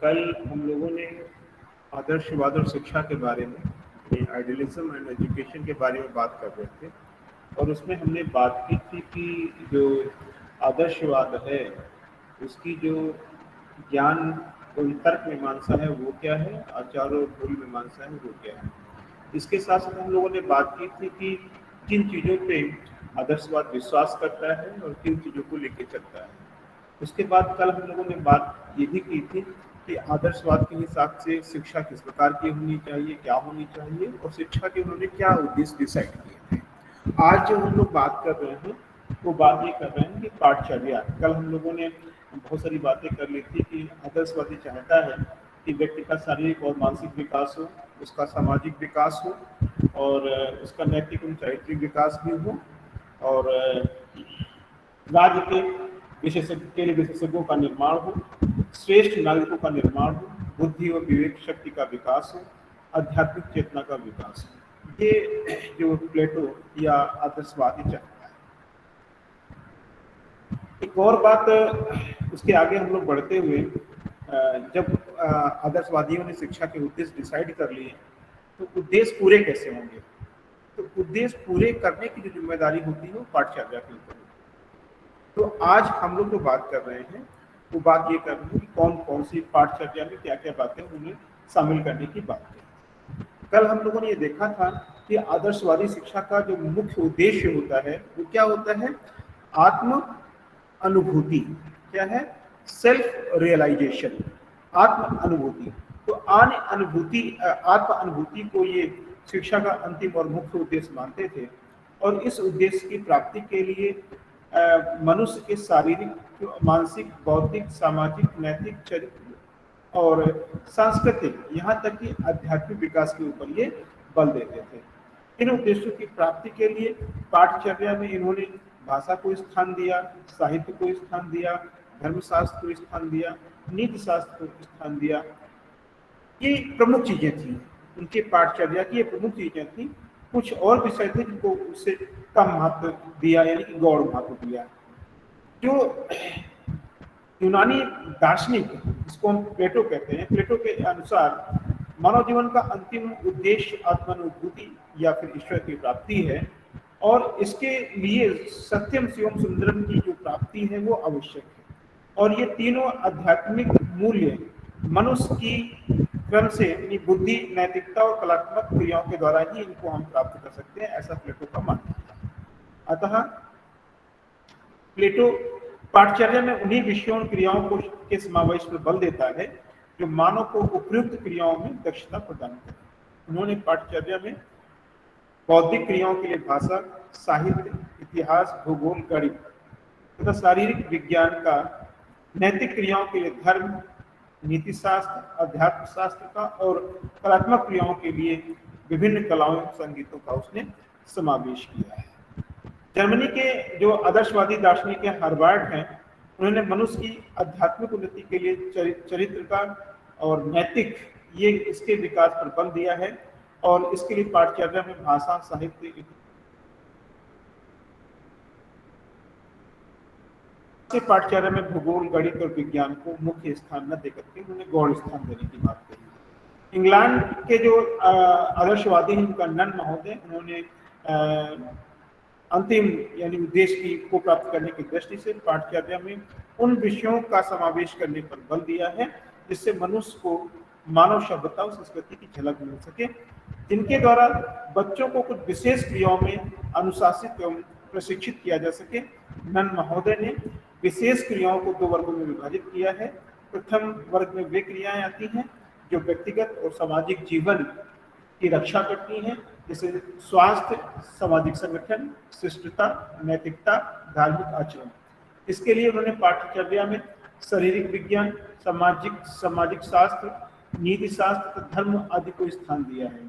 कल हम लोगों ने आदर्शवाद और शिक्षा के बारे में आइडियलिज्म एंड एजुकेशन के बारे में बात कर रहे थे और उसमें हमने बात की थी कि जो आदर्शवाद है उसकी जो ज्ञान और तर्क मीमांसा है वो क्या है, आचार और भूल मीमांसा है वो क्या है। इसके साथ साथ हम लोगों ने बात की थी कि किन चीज़ों पे आदर्शवाद विश्वास करता है और किन चीज़ों को लेकर चलता है। उसके बाद कल हम लोगों ने बात ये भी की थी कि आदर्शवाद के हिसाब से शिक्षा किस प्रकार की होनी चाहिए, क्या होनी चाहिए और शिक्षा के उन्होंने क्या उद्देश्य डिसाइड किए थे। आज जो हम लोग बात कर रहे हैं वो बात ये कर रहे हैं कि पाठचर्या। कल हम लोगों ने बहुत सारी बातें कर ली थी कि आदर्शवादी चाहता है कि व्यक्ति का शारीरिक और मानसिक विकास हो, उसका सामाजिक विकास हो और उसका नैतिक और चारित्रिक विकास भी हो और राज्य के विशेषज्ञों का निर्माण हो, श्रेष्ठ नागरिकों का निर्माण हो, बुद्धि और विवेक शक्ति का विकास हो, आध्यात्मिक चेतना का विकास हो। ये जो प्लेटो या आदर्शवादी चाहता है। एक और बात, उसके आगे हम लोग बढ़ते हुए जब आदर्शवादियों ने शिक्षा के उद्देश्य डिसाइड कर लिए तो उद्देश्य पूरे कैसे होंगे। तो उद्देश्य पूरे करने की जो जिम्मेदारी होती है वो पाठचर्या के ऊपर होती है। तो आज हम लोग जो बात कर रहे हैं वो बात ये कर रहे हैं कि कौन कौन सी पाठचर्या में क्या क्या बातें उन्हें शामिल करने की बात है। कल हम लोगों ने ये देखा था कि आदर्शवादी शिक्षा का जो मुख्य उद्देश्य होता है वो क्या होता है, आत्म अनुभूति। क्या है, सेल्फ रियलाइजेशन, आत्म अनुभूति। तो आत्म अनुभूति को ये शिक्षा का अंतिम और मुख्य उद्देश्य मानते थे और इस उद्देश्य की प्राप्ति के लिए मनुष्य के शारीरिक, मानसिक, बौद्धिक, सामाजिक, नैतिक, चरित्र और सांस्कृतिक, यहाँ तक कि आध्यात्मिक विकास के ऊपर ये बल देते थे। इन उद्देश्यों की प्राप्ति के लिए पाठचर्या में इन्होंने भाषा को स्थान दिया, साहित्य को स्थान दिया, धर्मशास्त्र को स्थान दिया, नीति शास्त्र को स्थान दिया। ये प्रमुख चीजें थी उनके पाठचर्या की, ये प्रमुख चीजें थी। कुछ और विषय थे जिनको उससे कम महत्व दिया, यानी कि गौण महत्व दिया। जो यूनानी दार्शनिक, जिसको हम प्लेटो कहते हैं, प्लेटो के अनुसार मानव जीवन का अंतिम उद्देश्य आत्मानुभूति या फिर ईश्वर की प्राप्ति है और इसके लिए सत्यम शिवम सुंदरम की जो प्राप्ति है वो आवश्यक है। और ये तीनों आध्यात्मिक मूल्य मनुष्य की क्रम से यानी बुद्धि, नैतिकता और कलात्मक क्रियाओं के द्वारा ही इनको हम प्राप्त कर सकते हैं, ऐसा प्लेटो का मानना है। अतः प्लेटो पाठचर्या में उन्हीं विषयों और क्रियाओं को के समावेश पर बल देता है जो मानव को उपयुक्त क्रियाओं में दक्षता प्रदान करे। उन्होंने पाठचर्या में बौद्धिक क्रियाओं के लिए भाषा, साहित्य, इतिहास, भूगोल, गणित तथा शारीरिक विज्ञान का, नैतिक क्रियाओं के लिए धर्म, नीति शास्त्र, अध्यात्म शास्त्र का और कलात्मक क्रियाओं के लिए विभिन्न कलाओं, संगीतों का उसने समावेश किया है। जर्मनी के जो आदर्शवादी दार्शनिक है हर्बार्ट हैं, उन्होंने मनुष्य की आध्यात्मिक उन्नति के लिए चरित्र का और नैतिक ये इसके विकास पर बल दिया है और इसके लिए पाठचर्या में भाषा, साहित्य, पाठचर्या में भूगोल, गणित और विज्ञान को मुख्य स्थान न देकर के उन्होंने गौण स्थान देने की बात कही। इंग्लैंड के जो आदर्शवादी हैं उनका नन महोदय, उन्होंने अंतिम यानी उद्देश्य को प्राप्त करने की दृष्टि से पाठचर्या में उन विषयों का समावेश करने पर बल दिया है जिससे मनुष्य को मानव सभ्यता और संस्कृति की झलक मिल सके, जिनके द्वारा बच्चों को कुछ विशेष क्रियाओं में अनुशासित एवं प्रशिक्षित किया जा सके। नन महोदय ने विशेष क्रियाओं को दो वर्गों में विभाजित किया है। प्रथम वर्ग में वे क्रियाएं आती हैं जो व्यक्तिगत और सामाजिक जीवन की रक्षा करती हैं, जैसे स्वास्थ्य, सामाजिक संगठन, शिष्टता, नैतिकता, धार्मिक आचरण। इसके लिए उन्होंने पाठ्यचर्या में शारीरिक विज्ञान, सामाजिक शास्त्र, नीति शास्त्र, धर्म आदि को स्थान दिया है।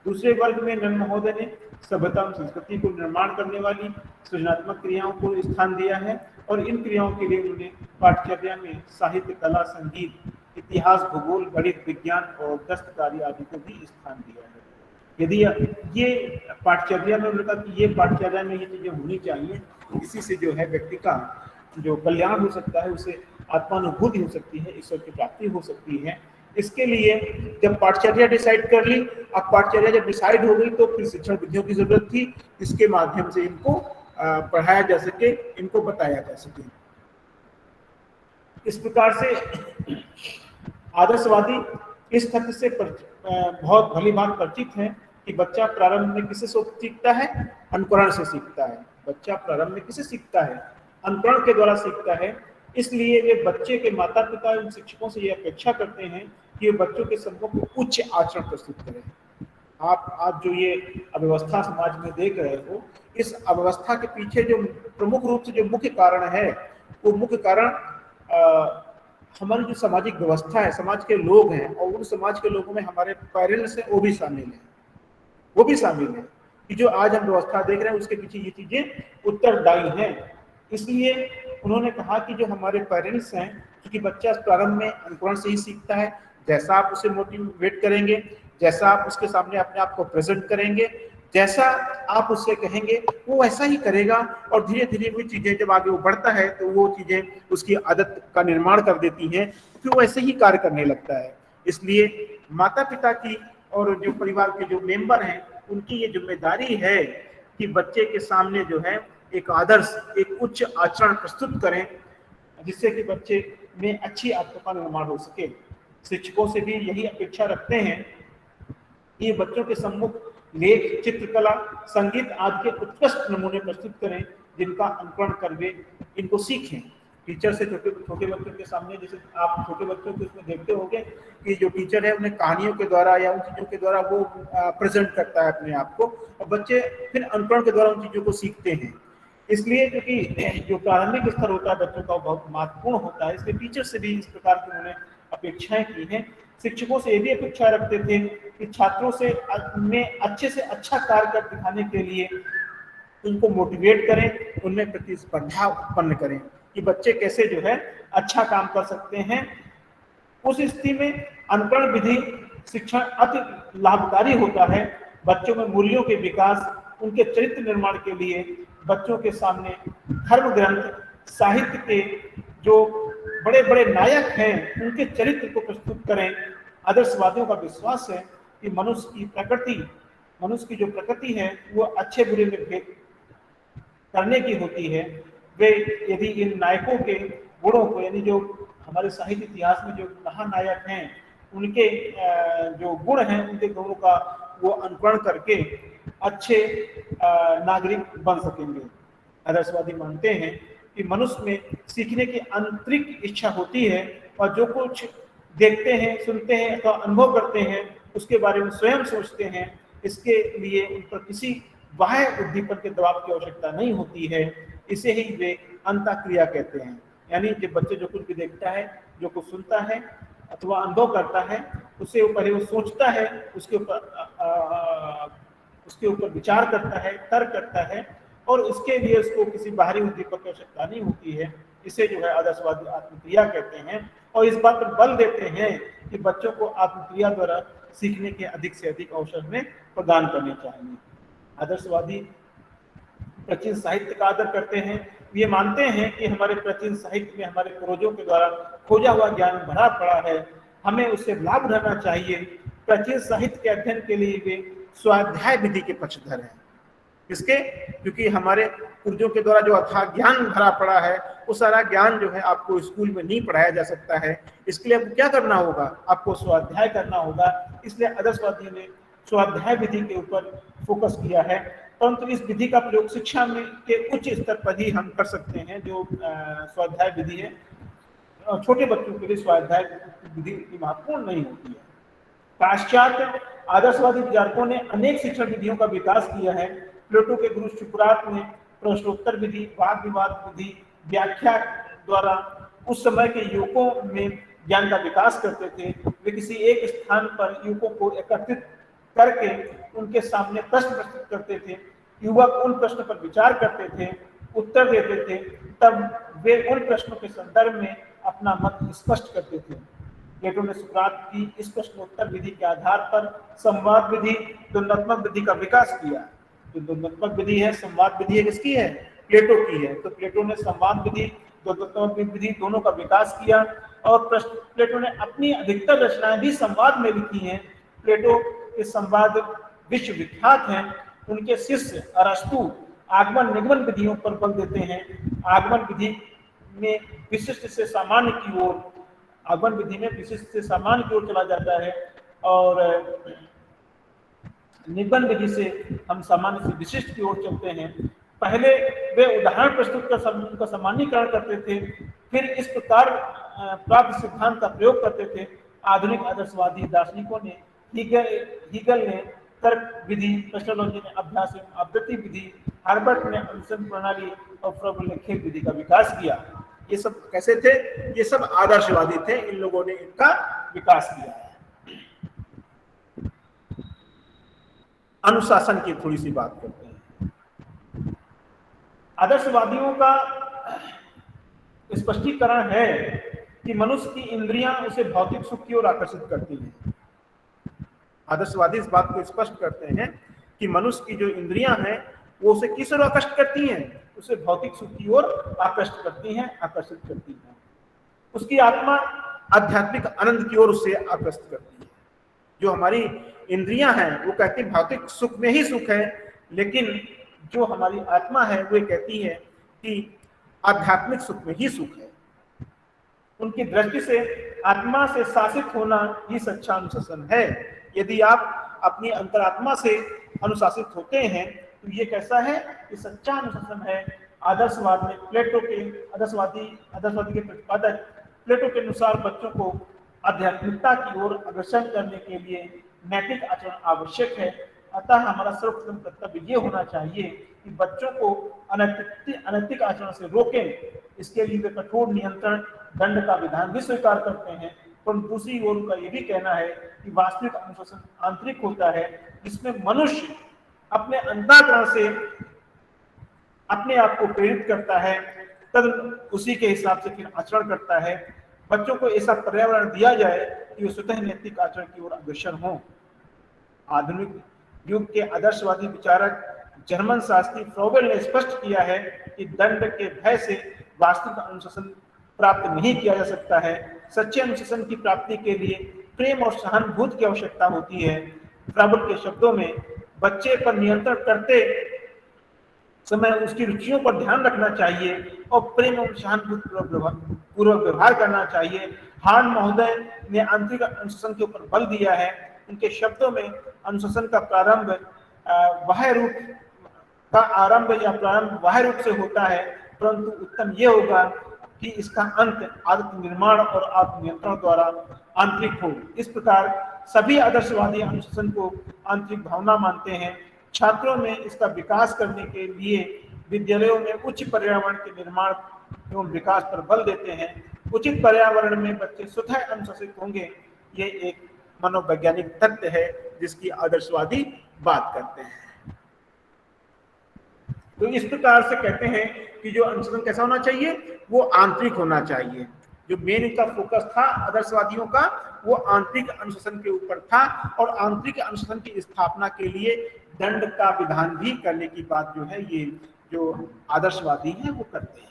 दूसरे वर्ग में नन महोदय ने सभ्यता और संस्कृति को निर्माण करने वाली सृजनात्मक क्रियाओं को स्थान दिया है और इन क्रियाओं के लिए उन्होंने पाठ्यचर्या में साहित्य, कला, संगीत, इतिहास, भूगोल, गणित, विज्ञान और दस्तकारी आदि को भी स्थान दिया है। यदि ये पाठ्यचर्या में उन्होंने कहा कि ये पाठ्यचर्या में ये चीजें होनी चाहिए, इसी से जो है व्यक्ति का जो कल्याण हो सकता है, उसे आत्मानुभूति हो सकती है, ईश्वर की प्राप्ति हो सकती है। इसके लिए जब पाठचर्या डिसाइड कर ली, अब पाठचर्या जब डिसाइड हो गई तो फिर शिक्षण विधियों की जरूरत थी, इसके माध्यम से इनको पढ़ाया जा सके, इनको बताया जा सके। इस प्रकार से आदर्शवादी इस तथ्य से बहुत भली भांति परिचित है कि बच्चा प्रारंभ में किसे सीखता है? अनुकरण से सीखता है। बच्चा प्रारंभ में किसे सीखता है? अनुकरण के द्वारा सीखता है। इसलिए वे बच्चे के माता पिता एवं शिक्षकों से ये अपेक्षा करते हैं कि वे बच्चों के सम्मुख उच्च आचरण प्रस्तुत करें। आप आज जो ये अव्यवस्था समाज में देख रहे हो, इस अव्यवस्था के पीछे जो प्रमुख रूप से जो मुख्य कारण है, वो मुख्य कारण हमारी जो सामाजिक व्यवस्था है, समाज के लोग हैं, और उन समाज के लोगों में हमारे पेरेंट्स हैं, वो भी शामिल है कि जो आज हम व्यवस्था देख रहे हैं उसके पीछे ये चीजें उत्तरदायी हैं। इसलिए उन्होंने कहा कि जो हमारे पेरेंट्स हैं, क्योंकि बच्चा प्रारंभ में अनुकरण से ही सीखता है, जैसा आप उसे मोटिवेट करेंगे, जैसा आप उसके सामने अपने आप को प्रेजेंट करेंगे, जैसा आप उससे कहेंगे वो वैसा ही करेगा, और धीरे धीरे वो चीजें जब आगे वो बढ़ता है तो वो चीजें उसकी आदत का निर्माण कर देती हैं, फिर वो ऐसे ही कार्य करने लगता है। इसलिए माता पिता की और जो परिवार के जो मेंबर हैं उनकी ये जिम्मेदारी है कि बच्चे के सामने जो है एक आदर्श, एक उच्च आचरण प्रस्तुत करें, जिससे कि बच्चे में अच्छी आदतों का निर्माण हो सके। शिक्षकों से भी यही अपेक्षा रखते हैं कि बच्चों के सम्मुख लेख, चित्रकला, संगीत आदि के उत्कृष्ट नमूने प्रस्तुत करें, जिनका अनुकरण कर वे इनको सीखें। टीचर से छोटे बच्चों के सामने, जैसे आप छोटे बच्चों को इसमें देखते होंगे कि जो टीचर है उन्हें कहानियों के द्वारा या उन चीज़ों के द्वारा वो प्रेजेंट करता है अपने आप को, और बच्चे फिर अनुकरण के द्वारा उन चीज़ों को सीखते हैं। इसलिए क्योंकि जो प्रारंभिक स्तर होता है बच्चों का बहुत महत्वपूर्ण होता है, इसलिए टीचर से भी इस प्रकार की उन्होंने अपेक्षाएं की हैं। शिक्षकों से ये भी अपेक्षा रखते थे कि छात्रों से में अच्छे से अच्छा कार्य कर दिखाने के लिए उनको मोटिवेट करें, उनमें प्रतिस्पर्धा उत्पन्न करें कि बच्चे कैसे जो है अच्छा काम कर सकते हैं। उस स्थिति में अनुकरण विधि शिक्षण अति लाभकारी होता है। बच्चों में मूल्यों के विकास, उनके चरित्र निर्माण के लिए बच्चों के सामने धर्म ग्रंथ, साहित्य के जो बड़े बड़े नायक हैं उनके चरित्र को प्रस्तुत करें। आदर्शवादियों का विश्वास है कि मनुष्य की जो प्रकृति है वो अच्छे बुरे में भेद करने की होती है। वे यदि इन नायकों के गुणों को, यानी जो हमारे साहित्य इतिहास में जो महानायक हैं उनके जो गुण हैं, उनके गुणों का वो अनुकरण करके अच्छे नागरिक बन सकेंगे। आदर्शवादी मानते हैं कि मनुष्य में सीखने की आंतरिक इच्छा होती है, और जो कुछ देखते हैं, सुनते हैं अथवा अनुभव करते हैं उसके बारे में स्वयं सोचते हैं। इसके लिए उन पर किसी बाह्य उद्दीपन के दबाव की आवश्यकता नहीं होती है। इसे ही वे अंतःक्रिया कहते हैं। यानी जब बच्चे जो कुछ भी देखता है, जो कुछ सुनता है अथवा अनुभव करता है, उससे पहले वो सोचता है, उसके ऊपर विचार करता है, तर्क करता है, और इसके लिए उसको किसी बाहरी उद्दीपक की आवश्यकता नहीं होती है। इसे जो है आदर्शवादी आत्मक्रिया कहते हैं, और इस बात पर बल देते हैं कि बच्चों को आत्मक्रिया द्वारा सीखने के अधिक से अधिक अवसर में प्रदान करने चाहिए। आदर्शवादी प्राचीन साहित्य का आदर करते हैं। ये मानते हैं कि हमारे प्राचीन साहित्य में हमारे पूर्वजों के द्वारा खोजा हुआ ज्ञान भरा पड़ा है, हमें उससे लाभ उठाना चाहिए। प्राचीन साहित्य के अध्ययन के लिए वे स्वाध्याय विधि के पक्षधर हैं। इसके क्योंकि हमारे पूर्वजों के द्वारा जो अथाह ज्ञान भरा पड़ा है, वो सारा ज्ञान जो है आपको स्कूल में नहीं पढ़ाया जा सकता है। इसके लिए आपको क्या करना होगा? आपको स्वाध्याय करना होगा। इसलिए आदर्शवादियों ने स्वाध्याय विधि के ऊपर फोकस किया है। परंतु इस विधि का प्रयोग शिक्षा में के उच्च स्तर पर ही हम कर सकते हैं। जो स्वाध्याय विधि है, छोटे बच्चों के लिए स्वाध्याय विधि इतनी महत्वपूर्ण नहीं होती है। पाश्चात्य आदर्शवादी विचारकों ने अनेक शिक्षण विधियों का विकास किया है। प्लेटो के गुरु सुकरात ने प्रश्नोत्तर विधि, वाद विवाद विधि, व्याख्या द्वारा उस समय के युवकों में ज्ञान का विकास करते थे। वे किसी एक स्थान पर युवकों को एकत्रित करके उनके सामने प्रश्न प्रस्तुत करते थे। युवक उन प्रश्नों पर विचार करते थे, उत्तर देते थे, तब वे उन प्रश्नों के संदर्भ में अपना मत स्पष्ट करते थे। प्लेटो ने सुकरात की इस प्रश्नोत्तर विधि के आधार पर संवाद विधि, द्वंद्वात्मक विधि का विकास किया। जो द्वंद्वात्मक विधि है, संवाद विधि है, किसकी है? प्लेटो की है। तो प्लेटो ने संवाद विधि, द्वंद्वात्मक विधि दोनों का विकास किया और प्लेटो ने अपनी अधिकतर रचनाएं भी संवाद में लिखी हैं। प्लेटो के संवाद विश्व विख्यात हैं। उनके शिष्य अरस्तु आगमन निगमन विधियों पर बल देते हैं। आगमन विधि में विशिष्ट से सामान्य की ओर, आगमन विधि में विशिष्ट से सामान्य की ओर चला जाता है और निगमन विधि से हम सामान्य से विशिष्ट की ओर चलते हैं। पहले वे उदाहरण प्रस्तुत कर उनका सामान्यीकरण करते थे, फिर इस प्रकार प्राप्त सिद्धांत का प्रयोग करते थे। आधुनिक आदर्शवादी दार्शनिकों ने हीगल ने तर्क विधि, क्रिस्टोलॉजी ने अभ्यास एवं आवृत्ति विधि, हार्बर्ट ने अनुसंधान प्रणाली और फ्रोबल ने खेल विधि का विकास किया। ये सब कैसे थे? ये सब आदर्शवादी थे, इन लोगों ने इनका विकास किया है। अनुशासन की थोड़ी सी बात करते हैं। आदर्शवादियों का स्पष्टीकरण है कि मनुष्य की इंद्रियां उसे भौतिक सुख की ओर आकर्षित करती हैं। आदर्शवादी इस बात को स्पष्ट करते हैं कि मनुष्य की जो इंद्रियां हैं वो उसे किस ओर आकर्षित करती हैं? उसे भौतिक सुख की ओर आकर्षित करती हैं, आकर्षित करती हैं। उसकी आत्मा आध्यात्मिक आनंद की ओर उसे आकर्षित करती है। जो हमारी इंद्रियां हैं वो कहती है भौतिक सुख में ही सुख है, लेकिन जो हमारी आत्मा है वो कहती है कि आध्यात्मिक सुख में ही सुख है। उनकी दृष्टि से आत्मा से शासित होना ही सच्चा अनुशासन है। यदि आप अपनी अंतरात्मा से अनुशासित होते हैं तो ये कैसा है? ये सच्चा अनुशासन है। आदर्शवाद में प्लेटो के आदर्शवादी के प्रतिपादक प्लेटो के अनुसार बच्चों को आध्यात्मिकता की ओर अग्रसर करने के लिए नैतिक आचरण आवश्यक है। अतः हमारा सर्वप्रथम कर्तव्य ये होना चाहिए कि बच्चों को अनैतिक आचरण से रोकें। इसके लिए वे कठोर नियंत्रण दंड का विधान भी स्वीकार करते हैं। पर दूसरी ओर उनका ये भी कहना है कि वास्तविक अनुशासन आंतरिक होता है, जिसमें मनुष्य अपने अंतःकरण से अपने आप को प्रेरित करता है, तब उसी के हिसाब से फिर आचरण करता है। बच्चों को ऐसा पर्यावरण दिया जाए कि वे स्वतः नैतिक आचरण की ओर अग्रसर हों। आधुनिक युग के आदर्शवादी विचारक जर्मन शास्त्री फ्रोबेल ने स्पष्ट किया है कि दंड के भय से वास्तविक अनुशासन प्राप्त नहीं किया जा सकता है। सच्चे अनुशासन की प्राप्ति के लिए प्रेम और सहानुभूति की आवश्यकता होती है। फ्रोबेल के शब्दों में बच्चे पर नियंत्रण करते समय उसकी रुचियों पर ध्यान रखना चाहिए और प्रेम और सहानुभूति पूर्वक व्यवहार करना चाहिए। हार्न महोदय ने आंतरिक अनुशासन के ऊपर बल दिया है। उनके शब्दों में अनुशासन का प्रारंभ बाह्य रूप से होता है, परंतु उत्तम ये होगा कि इसका अंत आत्मनिर्माण और आत्मनियंत्रण द्वारा आंतरिक हो। इस प्रकार सभी आदर्शवादी अनुशासन को आंतरिक भावना मानते हैं। छात्रों में इसका विकास करने के लिए विद्यालयों में उच्च पर्यावरण के निर्माण एवं विकास पर बल देते हैं। उचित पर्यावरण में बच्चे स्वतः अनुशासित होंगे। ये एक मनोवैज्ञानिक तथ्य है जिसकी आदर्शवादी बात करते हैं। तो इस प्रकार से कहते हैं कि जो अनुशासन कैसा होना चाहिए? वो आंतरिक होना चाहिए। जो मेन इनका फोकस था आदर्शवादियों का, वो आंतरिक अनुशासन के ऊपर था और आंतरिक अनुशासन की स्थापना के लिए दंड का विधान भी करने की बात जो है ये जो आदर्शवादी हैं वो करते हैं।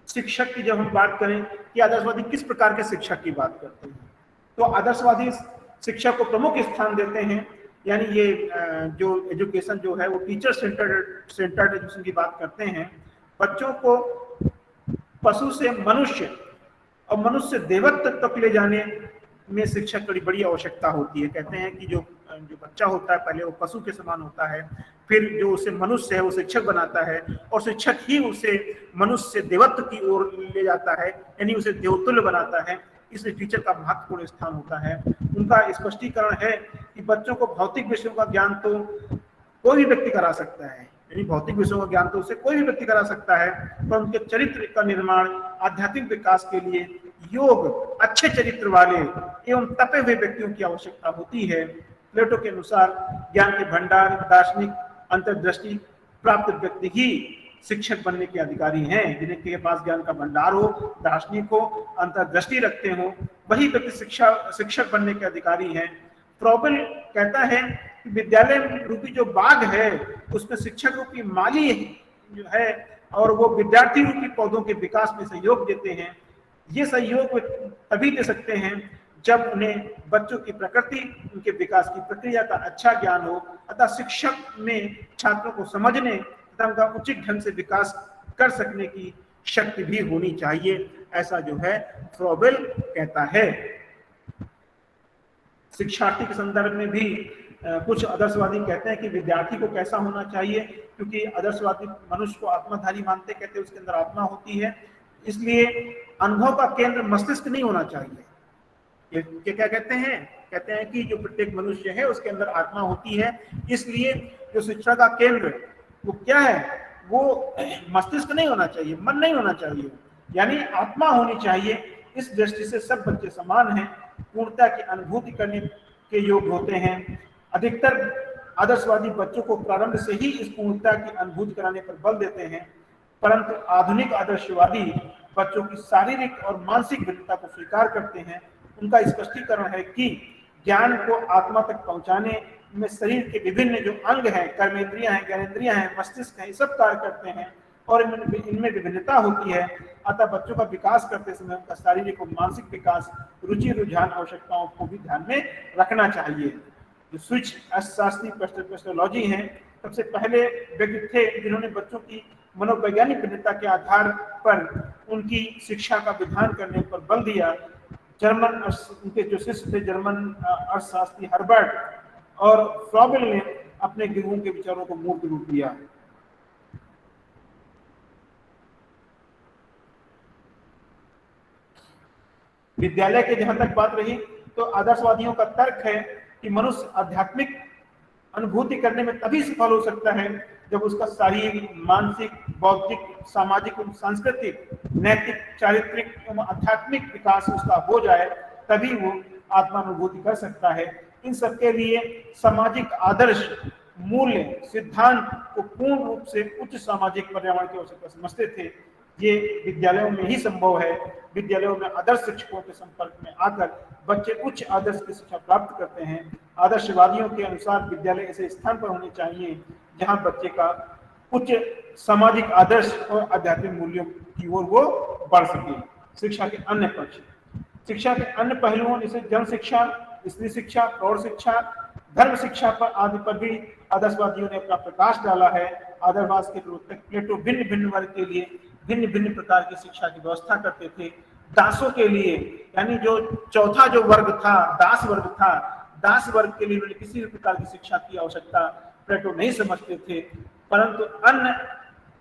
शिक्षक की जब हम बात करें कि आदर्शवादी किस प्रकार के शिक्षक की बात करते हैं, तो आदर्शवादी शिक्षा को प्रमुख स्थान देते हैं। यानी ये जो एजुकेशन जो है वो टीचर सेंटर्ड एजुकेशन की बात करते हैं। बच्चों को पशु से मनुष्य और मनुष्य से देवत्व तक ले जाने में शिक्षक की बड़ी आवश्यकता होती है। कहते हैं कि जो बच्चा होता है पहले वो पशु के समान होता है, फिर जो उसे मनुष्य है वो शिक्षक बनाता है और शिक्षक ही उसे मनुष्य से देवत्व की ओर ले जाता है, यानी उसे देवतुल्य बनाता है। इसलिए टीचर का महत्वपूर्ण स्थान होता है। उनका स्पष्टीकरण है कि बच्चों को भौतिक विषयों का ज्ञान तो कोई भी व्यक्ति करा सकता है, यानी भौतिक विषयों का ज्ञान तो उसे कोई भी व्यक्ति करा सकता है, पर उनके चरित्र का निर्माण आध्यात्मिक विकास के लिए योग अच्छे चरित्र वाले एवं तपे हुए व्यक्तियों की आवश्यकता होती है। प्लेटो के अनुसार ज्ञान के भंडार, दार्शनिक अंतर्दृष्टि प्राप्त व्यक्ति ही शिक्षक बनने के अधिकारी हैं। जिनके पास ज्ञान का भंडार हो, दार्शनिक हो, अंतर्दृष्टि रखते हो, वही व्यक्ति शिक्षक बनने के अधिकारी हैं। फ्रोबेल कहता है कि विद्यालय रूपी जो बाग है उसमें शिक्षक रूपी माली जो है और वो विद्यार्थी रूपी पौधों के विकास में सहयोग देते हैं। ये सहयोग तभी दे सकते हैं जब उन्हें बच्चों की प्रकृति, उनके विकास की प्रक्रिया का अच्छा ज्ञान हो, अतः शिक्षक में छात्रों को समझने तथा उनका उचित ढंग से विकास कर सकने की शक्ति भी होनी चाहिए, ऐसा जो है फ्रॉबेल कहता है। शिक्षार्थी के संदर्भ में भी कुछ आदर्शवादी कहते हैं कि विद्यार्थी को कैसा होना चाहिए, क्योंकि आदर्शवादी मनुष्य को आत्माधारी मानते, कहते हैं उसके अंदर आत्मा होती है, इसलिए अनुभव का केंद्र मस्तिष्क नहीं होना चाहिए। ये क्या कहते हैं? कहते हैं कि जो प्रत्येक मनुष्य है उसके अंदर आत्मा होती है, इसलिए जो शिक्षा का केंद्र वो क्या है, वो मस्तिष्क नहीं होना चाहिए, मन नहीं होना चाहिए, यानी आत्मा होनी चाहिए। इस दृष्टि से सब बच्चे समान हैं, पूर्णता की अनुभूति करने के योग्य होते हैं। अधिकतर आदर्शवादी बच्चों को प्रारंभ से ही इस पूर्णता की अनुभूति कराने पर बल देते हैं, परंतु आधुनिक आदर्शवादी बच्चों की शारीरिक और मानसिक भिन्नता को स्वीकार करते हैं। उनका स्पष्टीकरण है कि ज्ञान को आत्मा तक पहुंचाने में शरीर के विभिन्न जो अंग हैं, कर्मेंद्रियां हैं, ज्ञानेंद्रियां हैं, मस्तिष्क है, ये सब कार्य करते हैं और इनमें विभिन्नता होती है। अतः बच्चों का विकास करते समय उनका शारीरिक और मानसिक विकास, रुचि, रुझान, आवश्यकताओं को भी ध्यान में रखना चाहिए। जो स्विच अर्थशास्त्री पेस्टोलॉजी हैं, सबसे पहले व्यक्ति थे जिन्होंने बच्चों की मनोवैज्ञानिक भिन्नता के आधार पर उनकी शिक्षा का विधान करने पर बल दिया। जर्मन उनके जो शिष्य थे जर्मन अर्थशास्त्री हर्बर्ट और फ्रॉबेल ने अपने गुरुओं के विचारों को मूर्त रूप दिया। विद्यालय के जहां तक बात रही तो आदर्शवादियों का तर्क है कि मनुष्य आध्यात्मिक अनुभूति करने में तभी सफल हो सकता है जब उसका शारीरिक, मानसिक, बौद्धिक, सामाजिक और सांस्कृतिक, नैतिक, चारित्रिक एवं आध्यात्मिक विकास उसका हो जाए, तभी वो आत्मानुभूति कर सकता है। इन सबके लिए सामाजिक आदर्श, मूल्य, सिद्धांत को पूर्ण रूप से उच्च सामाजिक पर्यावरण की आवश्यकता समझते थे। ये विद्यालयों में ही संभव है। विद्यालयों में आदर्श शिक्षकों के संपर्क में आकर बच्चे उच्च आदर्श की शिक्षा प्राप्त करते हैं। आदर्शवादियों के अनुसार विद्यालय ऐसे स्थान पर होने चाहिए जहां बच्चे का उच्च सामाजिक आदर्श और आध्यात्मिक मूल्यों की ओर वो बढ़ सके। शिक्षा के अन्य पक्ष, शिक्षा के अन्य पहलुओं जैसे जन शिक्षा, स्त्री शिक्षा, प्रौढ़ शिक्षा, धर्म शिक्षा पर आदि पर भी आदर्शवादियों ने अपना प्रकाश डाला है। आदर्शवाद के प्रवर्तक प्लेटो भिन्न भिन्न वर्ग के लिए भिन्न भिन्न प्रकार की शिक्षा की व्यवस्था करते थे। दासों के लिए, यानी जो चौथा जो वर्ग था, दास वर्ग था, दास वर्ग के लिए उन्हें किसी भी प्रकार की शिक्षा की आवश्यकता प्लेटो नहीं समझते थे, परंतु अन्य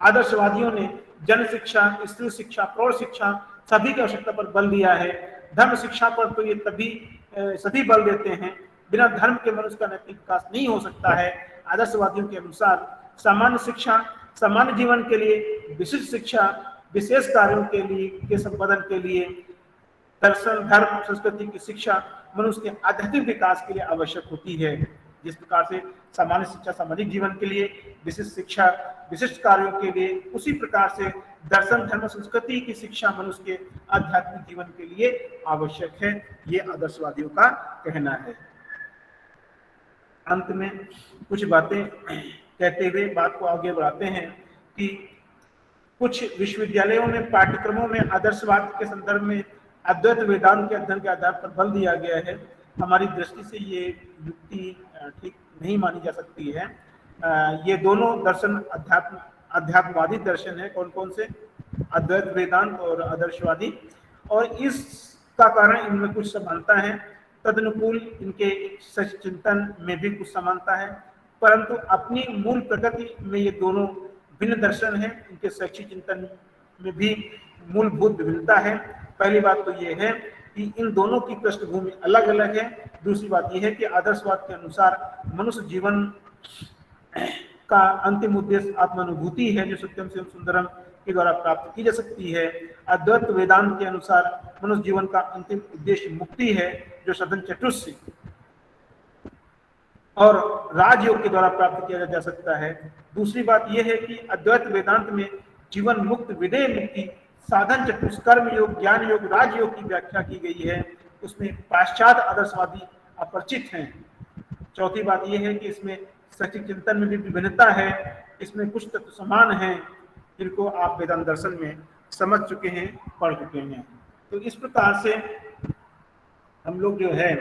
आदर्शवादियों ने जन शिक्षा, स्त्री शिक्षा, प्रौढ़ शिक्षा सभी की आवश्यकता पर बल दिया है। धर्म शिक्षा पर तो ये सभी बल देते हैं। बिना धर्म के मनुष्य का नैतिक विकास नहीं हो सकता है। आदर्शवादियों के अनुसार सामान्य शिक्षा सामान्य जीवन के लिए, विशिष्ट शिक्षा विशेष कार्यों के लिए के संपादन के लिए, दर्शन, धर्म, संस्कृति की शिक्षा मनुष्य के आध्यात्मिक विकास के लिए आवश्यक होती है। जिस प्रकार से सामान्य शिक्षा सामाजिक जीवन के लिए, विशिष्ट शिक्षा विशिष्ट कार्यों के लिए, उसी प्रकार से दर्शन, धर्म, संस्कृति की शिक्षा मनुष्य के आध्यात्मिक जीवन के लिए आवश्यक है। ये आदर्शवादियों का कहना है। अंत में कुछ बातें कहते हुए बात को आगे बढ़ाते हैं कि कुछ विश्वविद्यालयों में पाठ्यक्रमों में आदर्शवाद के संदर्भ में अद्वैत वेदांत के अध्ययन के आधार पर बल दिया गया है। हमारी दृष्टि से ये युक्ति ठीक नहीं मानी जा सकती है। ये दोनों दर्शन अध्यात्मवादी दर्शन है। कौन कौन से? अद्वैत वेदांत और आदर्शवादी। और इसका कारण इनमें कुछ समानता है, तदनुकूल इनके सच चिंतन में भी कुछ समानता है, परंतु अपनी मूल प्रकृति में ये दोनों भिन्न दर्शन हैं। इनके शैक्षिक चिंतन में भी मूलभूत विभिन्नता है। पहली बात तो ये है कि इन दोनों की पृष्ठभूमि अलग अलग है। दूसरी बात यह है कि आदर्शवाद के अनुसार मनुष्य जीवन का अंतिम उद्देश्य आत्मानुभूति है, जो सत्यम शिवम सुंदरम के द्वारा प्राप्त की जा सकती है। अद्वैत वेदांत के अनुसार मनुष्य जीवन का अंतिम उद्देश्य मुक्ति है, जो सदन चतुष्य और राजयोग के द्वारा प्राप्त किया जा सकता है। दूसरी बात यह है कि अद्वैत वेदांत में जीवन मुक्त, विदेह मुक्ति, साधन चतुष्क, कर्म योग, ज्ञान योग, राजयोग की व्याख्या की गई है। उसमें पाश्चात्य आदर्शवादी अपरिचित हैं। चौथी बात यह है कि इसमें शैक्षिक चिंतन में भी विभिन्नता है। इसमें कुछ तत्व समान हैं जिनको आप वेदांत दर्शन में समझ चुके हैं, पढ़ चुके हैं। तो इस प्रकार से हम लोग जो है,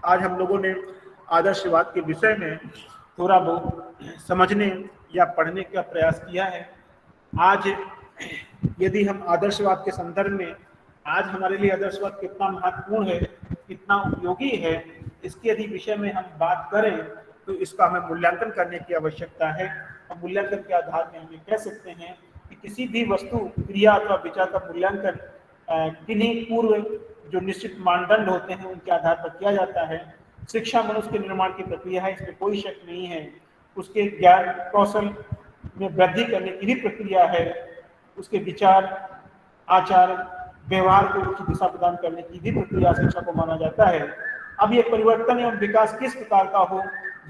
आज हम लोगों ने आदर्शवाद के विषय में थोड़ा बहुत समझने या पढ़ने का प्रयास किया है। आज यदि हम आदर्शवाद के संदर्भ में, आज हमारे लिए आदर्शवाद कितना महत्वपूर्ण है, कितना उपयोगी है, इसके यदि विषय में हम बात करें तो इसका हमें मूल्यांकन करने की आवश्यकता है। और मूल्यांकन के आधार में हम कह सकते हैं कि किसी भी वस्तु, क्रिया अथवा विचार का मूल्यांकन किन्हीं पूर्व जो निश्चित मानदंड होते हैं उनके आधार पर किया जाता है। शिक्षा मनुष्य के निर्माण की प्रक्रिया है, इसमें कोई शक नहीं है। उसके ज्ञान कौशल में वृद्धि करने की भी प्रक्रिया है। उसके विचार, आचार, व्यवहार को उचित दिशा प्रदान करने की भी प्रक्रिया शिक्षा को माना जाता है। अब ये परिवर्तन एवं विकास किस प्रकार का हो,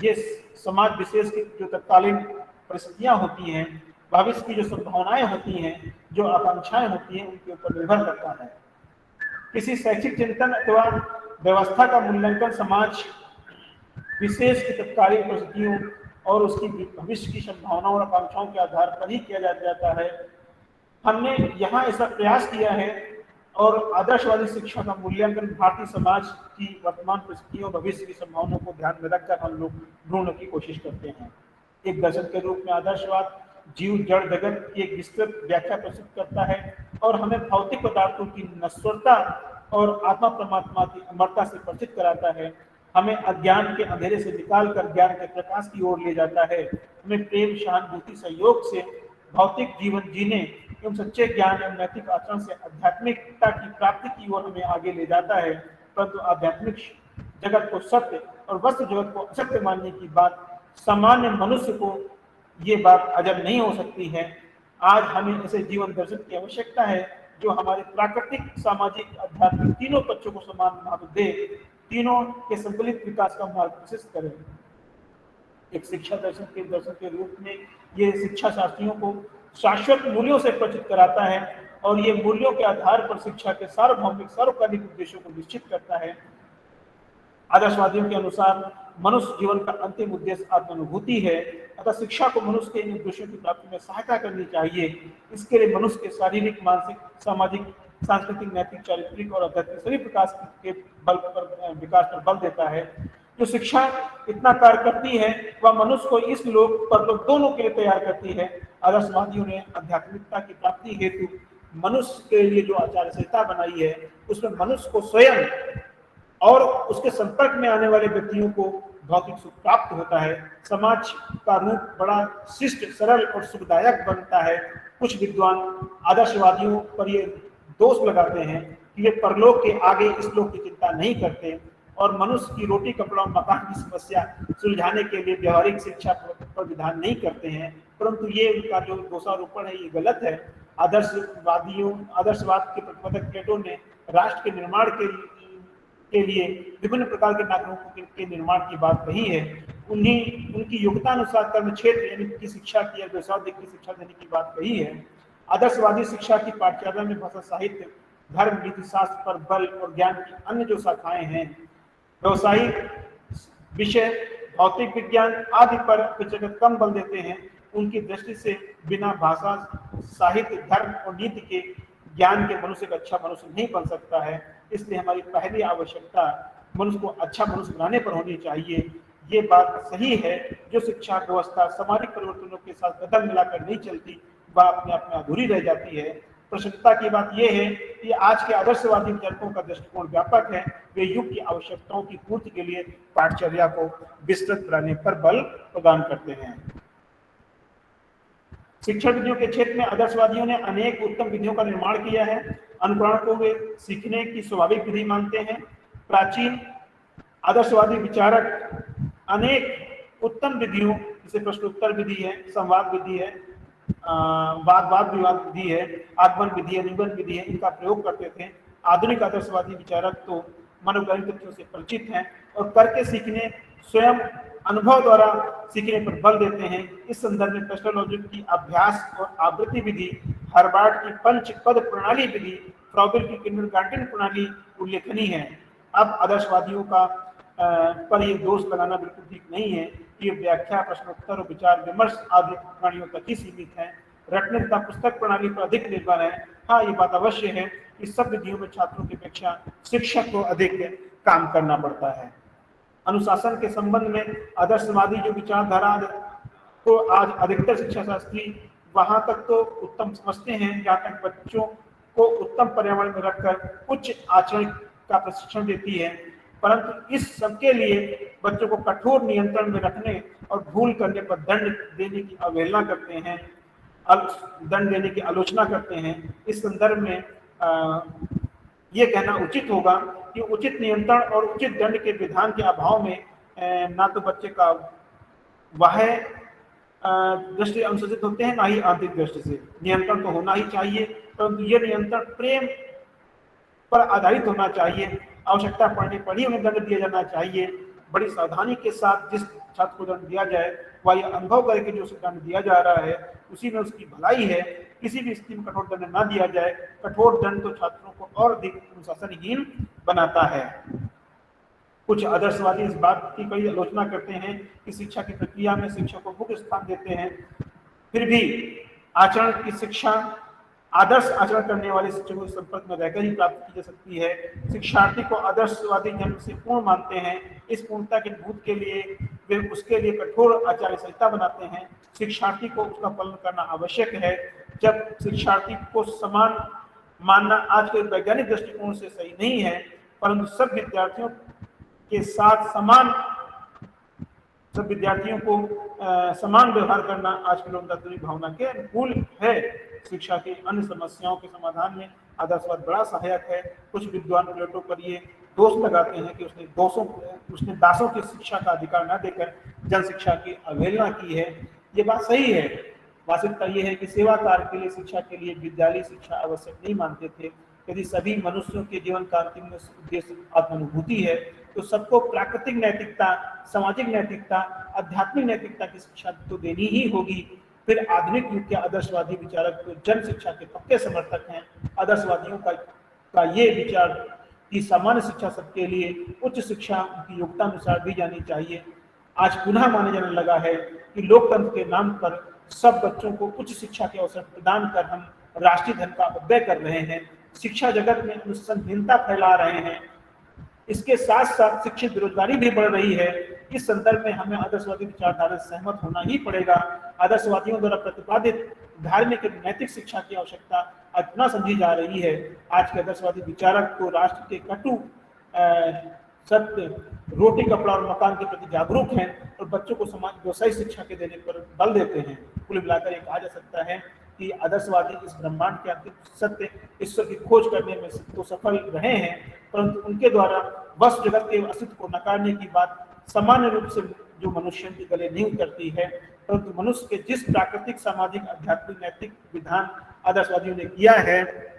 ये समाज विशेष की जो तत्कालीन परिस्थितियां होती हैं, भविष्य की जो संभावनाएं होती हैं, जो आकांक्षाएं होती हैं, उनके ऊपर निर्भर करता है। किसी शैक्षिक चिंतन अथवा व्यवस्था का मूल्यांकन समाज विशेष की तत्कालीन परिस्थितियों और उसकी भविष्य की संभावनाओं और आकांक्षाओं के आधार पर ही किया जाता है। हमने यहाँ ऐसा प्रयास किया है और आदर्शवादी शिक्षा का मूल्यांकन भारतीय समाज की वर्तमान परिस्थितियों और भविष्य की संभावनाओं को ध्यान में रखकर हम लोग ढूंढने की कोशिश करते हैं। एक दर्शन के रूप में आदर्शवाद जीव जड़ जगत की एक विस्तृत व्याख्या प्रस्तुत करता है और हमें भौतिक पदार्थों की नश्वरता और आत्मा परमात्मा की अमरता से परिचित कराता है। हमें अज्ञान के अंधेरे से निकालकर ज्ञान के प्रकाश की ओर ले जाता है। हमें प्रेम, सहानुभूति, सहयोग से भौतिक जीवन जीने एवं सच्चे ज्ञान एवं नैतिक आचरण से आध्यात्मिकता की प्राप्ति की ओर हमें आगे ले जाता है। परंतु आध्यात्मिक जगत को सत्य और वस्तु जगत को असत्य मानने की बात सामान्य मनुष्य को ये बात अजब नहीं हो सकती है। आज हमें ऐसे जीवन दर्शन की आवश्यकता है जो हमारे प्राकृतिक, सामाजिक, आध्यात्मिक तीनों पक्षों को समान महत्व दे, तीनों के संतुलित विकास का मार्ग प्रशस्त करे। एक शिक्षा दर्शन के रूप में ये शिक्षा शास्त्रियों को शाश्वत मूल्यों से परिचित कराता है और ये मूल्यों के आधार पर शिक्षा के सार्वभौमिक सार्वकालिक उद्देश्यों को निश्चित करता है। आदर्शवादियों के अनुसार मनुष्य जीवन का अंतिम उद्देश्य आत्मानुभूति है, अतः शिक्षा को मनुष्य के इन उद्देश्यों की प्राप्ति में सहायता करनी चाहिए। इसके लिए मनुष्य के शारीरिक, मानसिक, सामाजिक, सांस्कृतिक, नैतिक, चारित्रिक और आध्यात्मिक सभी विकास के बल पर विकास पर बल देता है। जो शिक्षा इतना कार्य करती है वह मनुष्य को इस लोक परलोक दोनों के लिए तैयार करती है। आदर्शवादियों ने आध्यात्मिकता की प्राप्ति हेतु मनुष्य के लिए जो आचार संहिता बनाई है उसमें मनुष्य को स्वयं और उसके संपर्क में आने वाले व्यक्तियों को भौतिक सुख प्राप्त होता है। समाज का रूप बड़ा शिष्ट, सरल और सुखदायक बनता है। कुछ विद्वान आदर्शवादियों पर ये दोष लगाते हैं कि वे परलोक के आगे इस लोक की चिंता नहीं करते और मनुष्य की रोटी, कपड़ा और मकान की समस्या सुलझाने के लिए व्यवहारिक शिक्षा पर विधान नहीं करते हैं। परंतु ये उनका जो दोषारोपण है ये गलत है। आदर्शवाद के प्रतिपादक प्लेटो ने राष्ट्र के निर्माण के लिए विभिन्न प्रकार के नागरिकों के निर्माण की बात कही है। उनकी योग्यता अनुसार कर्म क्षेत्र यानी की शिक्षा की, व्यवसाय की शिक्षा देने की बात कही है। आदर्शवादी शिक्षा की पाठ्यक्रम में भाषा, साहित्य, धर्म, नीति शास्त्र पर बल और ज्ञान की अन्य जो शाखाएं हैं, व्यवसायिक विषय, भौतिक विज्ञान आदि पर अपेक्षाकृत कम बल देते हैं। उनकी दृष्टि से बिना भाषा, साहित्य, धर्म और नीति के ज्ञान के मनुष्य का अच्छा मनुष्य नहीं बन सकता है। इसलिए हमारी पहली आवश्यकता मनुष्य को अच्छा मनुष्य बनाने पर होनी चाहिए। ये बात सही है। जो शिक्षा व्यवस्था सामाजिक परिवर्तनों के साथ कदम मिलाकर नहीं चलती वह अपने आप में अधूरी रह जाती है। प्रसन्नता की बात यह है कि आज के आदर्शवादी विचारकों का दृष्टिकोण व्यापक है। वे युग की आवश्यकताओं की पूर्ति के लिए पाठचर्या को विस्तृत बनाने पर बल प्रदान करते हैं। शिक्षण विधियों के क्षेत्र में आदर्शवादियों ने अनेक उत्तम विधियों का निर्माण किया है। अनुकरण को वे सीखने की स्वाभाविक विधि मानते हैं। प्राचीन आदर्शवादी विचारक अनेक उत्तम विधियों जैसे प्रश्नोत्तर विधि है, संवाद विधि है, वाद विवाद विधि है, आगमन विधि है, निबंध विधि है, इनका प्रयोग करते थे। आधुनिक आदर्शवादी विचारक तो मनोवैज्ञानिक तथ्यों से परिचित हैं और करके सीखने, स्वयं अनुभव द्वारा सीखने पर बल देते हैं। इस संदर्भ में पेस्टोलॉजी की अभ्यास और आवृत्ति विधि, हार्वर्ड की पंच पद प्रणाली विधि, फ्रॉबेल की किंडरगार्टन प्रणाली उल्लेखनीय है। अब आदर्शवादियों का पर ये दोष लगाना बिल्कुल ठीक नहीं है कि व्याख्या, प्रश्नोत्तर और विचार विमर्श आदि प्रणालियों तक ही सीमित है। रटने तथा पुस्तक प्रणाली पर अधिक निर्भर है। हाँ, ये बात अवश्य है कि सब विधियों में छात्रों की अपेक्षा शिक्षक को अधिक काम करना पड़ता है। अनुशासन के संबंध में आदर्शवादी जो विचारधारा को आज अधिकतर शिक्षा शास्त्री वहां तक तो उत्तम समझते हैं जहां तक बच्चों को उत्तम पर्यावरण में रखकर उच्च आचरण का प्रशिक्षण देती है, परंतु इस सबके लिए बच्चों को कठोर नियंत्रण में रखने और भूल करने पर दंड देने की अवहेलना करते हैं, दंड देने की आलोचना करते हैं। इस संदर्भ में ये कहना उचित होगा कि उचित नियंत्रण और उचित दंड के विधान के अभाव में ना तो बच्चे का वह दृष्टि अनुशासित होते हैं, ना ही आंतरिक दृष्टि से। नियंत्रण तो होना ही चाहिए, परंतु यह नियंत्रण प्रेम पर आधारित होना चाहिए। आवश्यकता पड़ने पर ही उन्हें दंड दिया जाना चाहिए। बड़ी सावधानी के साथ जिस छात्र को दंड दिया जाए वह यह अनुभव करके जो उसे दंड दिया जा रहा है उसी में उसकी भलाई है। किसी भी स्थिति में कठोर दंड ना दिया जाए। कठोर दंड तो छात्रों को और अधिक अनुशासनहीन बनाता है। कुछ आदर्शवादी इस बात की कई आलोचना करते हैं कि शिक्षा की प्रक्रिया में शिक्षक को मुख्य स्थान देते हैं, फिर भी आचरण की शिक्षा आदर्श आचरण करने वाले शिक्षकों के संपर्क में रहकर ही प्राप्त की जा सकती है। शिक्षार्थी को आदर्शवादी जन्म से पूर्ण मानते हैं। इस पूर्णता के अनुभूत के लिए वे उसके लिए कठोर आचार्य संहिता बनाते हैं। शिक्षार्थी को उसका पालन करना आवश्यक है। जब शिक्षार्थी को समान मानना आज के वैज्ञानिक दृष्टिकोण से सही नहीं है, परंतु सब विद्यार्थियों को समान व्यवहार करना आज की लोकतांत्रिक भावना के अनुकूल है। शिक्षा की अन्य समस्याओं के समाधान में आदर्शवाद बड़ा सहायक है। कुछ विद्वान प्लेटो पर ये दोष लगाते हैं कि उसने दासों की शिक्षा का अधिकार न देकर जन शिक्षा की अवहेलना की है। ये बात सही है। वास्तविकता ये है कि सेवा कार्य के लिए शिक्षा के लिए विद्यालय शिक्षा आवश्यक नहीं मानते थे। यदि सभी मनुष्यों के जीवन का अंतिम उद्देश्य आत्मानुभूति है तो सबको प्राकृतिक नैतिकता, सामाजिक नैतिकता, आध्यात्मिक नैतिकता की शिक्षा तो देनी ही होगी। फिर आधुनिक युग के आदर्शवादी विचारक तो जन शिक्षा के पक्के समर्थक हैं। आदर्शवादियों का ये विचार कि सामान्य शिक्षा सबके लिए, उच्च शिक्षा उनकी योग्यता अनुसार दी जानी चाहिए, आज पुनः माने जाने लगा है कि लोकतंत्र के नाम पर सब बच्चों को उच्च शिक्षा के अवसर प्रदान कर हम राष्ट्रीय धन का अपव्यय कर रहे हैं, शिक्षा जगत में अनुशासनहीनता फैला रहे हैं। इसके साथ साथ शिक्षित बेरोजगारी भी बढ़ रही है। इस संदर्भ में हमें आदर्शवादी विचारधारा से सहमत होना ही पड़ेगा। आदर्शवादियों द्वारा प्रतिपादित धार्मिक नैतिक शिक्षा की आवश्यकता आज पुनः समझी जा रही है। आज के आदर्शवादी विचारक को राष्ट्र के कटु सत्य, रोटी कपड़ा और मकान के प्रति जागरूक हैं और बच्चों को समाज व्यवसायिक शिक्षा के देने पर बल देते हैं। कुल मिलाकर कहा जा सकता है कि आदर्शवादी इस ब्रह्मांड के अंतिम सत्य ईश्वर की खोज करने में तो सफल रहे हैं, परंतु उनके द्वारा वस्तु जगत के अस्तित्व को नकारने की बात सामान्य रूप से जो मनुष्य के गले नहीं उतरती है, परंतु मनुष्य के जिस प्राकृतिक, सामाजिक, आध्यात्मिक, नैतिक विधान आदर्शवादियों ने किया है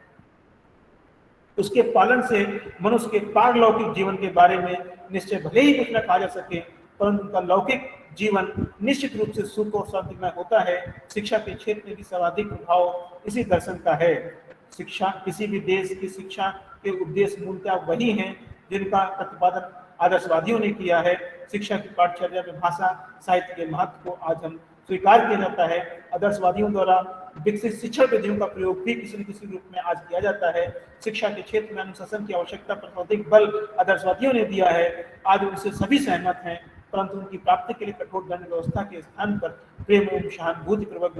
उसके पालन से मनुष्य के पारलौकिक जीवन के बारे में निश्चय भले ही कुछ न कहा जा सके, परंतु उनका लौकिक जीवन निश्चित रूप से सुख और शांतिमय होता है। शिक्षा के क्षेत्र में भी सर्वाधिक प्रभाव इसी दर्शन का है। शिक्षा, किसी भी देश की शिक्षा के उद्देश्य मूलतः वही हैं जिनका प्रतिपादन आदर्शवादियों ने किया है। शिक्षा की पाठचर्या में भाषा, साहित्य के महत्व को आज हम स्वीकार किया जाता है। आदर्शवादियों द्वारा विकसित शिक्षण विधियों का प्रयोग भी किसी न किसी रूप में आज किया जाता है। शिक्षा के क्षेत्र में अनुशासन की आवश्यकता पर अधिक बल आदर्शवादियों ने दिया है। आज उनसे सभी सहमत हैं, परंतु उनकी प्राप्ति के लिए कठोर दंड व्यवस्था के स्थान पर प्रेम एवं सहानुभूति पूर्वक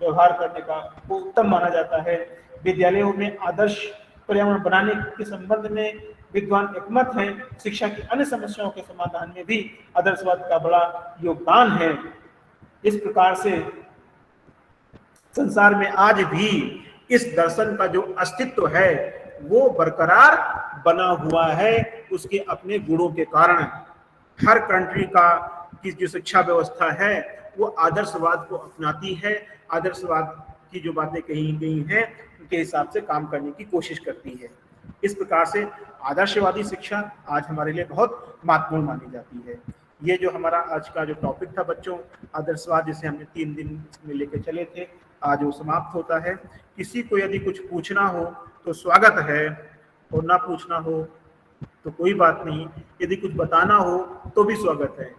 व्यवहार करने का वो उत्तम माना जाता है। विद्यालयों में आदर्श पर्यावरण बनाने के संबंध में विद्वान एकमत हैं। शिक्षा की अन्य समस्याओं के समाधान में भी आदर्शवाद का बड़ा योगदान है। इस प्रकार से संसार में आज भी इस दर्शन का जो अस्तित्व है वो बरकरार बना हुआ है उसके अपने गुणों के कारण। हर कंट्री की जो शिक्षा व्यवस्था है वो आदर्शवाद को अपनाती है, आदर्शवाद की जो बातें कही गई हैं उनके हिसाब से काम करने की कोशिश करती है। इस प्रकार से आदर्शवादी शिक्षा आज हमारे लिए बहुत महत्वपूर्ण मानी जाती है। ये जो हमारा आज का जो टॉपिक था बच्चों, आदर्शवाद, जिसे हमने 3 दिन में लेके चले थे, आज वो समाप्त होता है। किसी को यदि कुछ पूछना हो तो स्वागत है, और ना पूछना हो तो कोई बात नहीं। यदि कुछ बताना हो तो भी स्वागत है।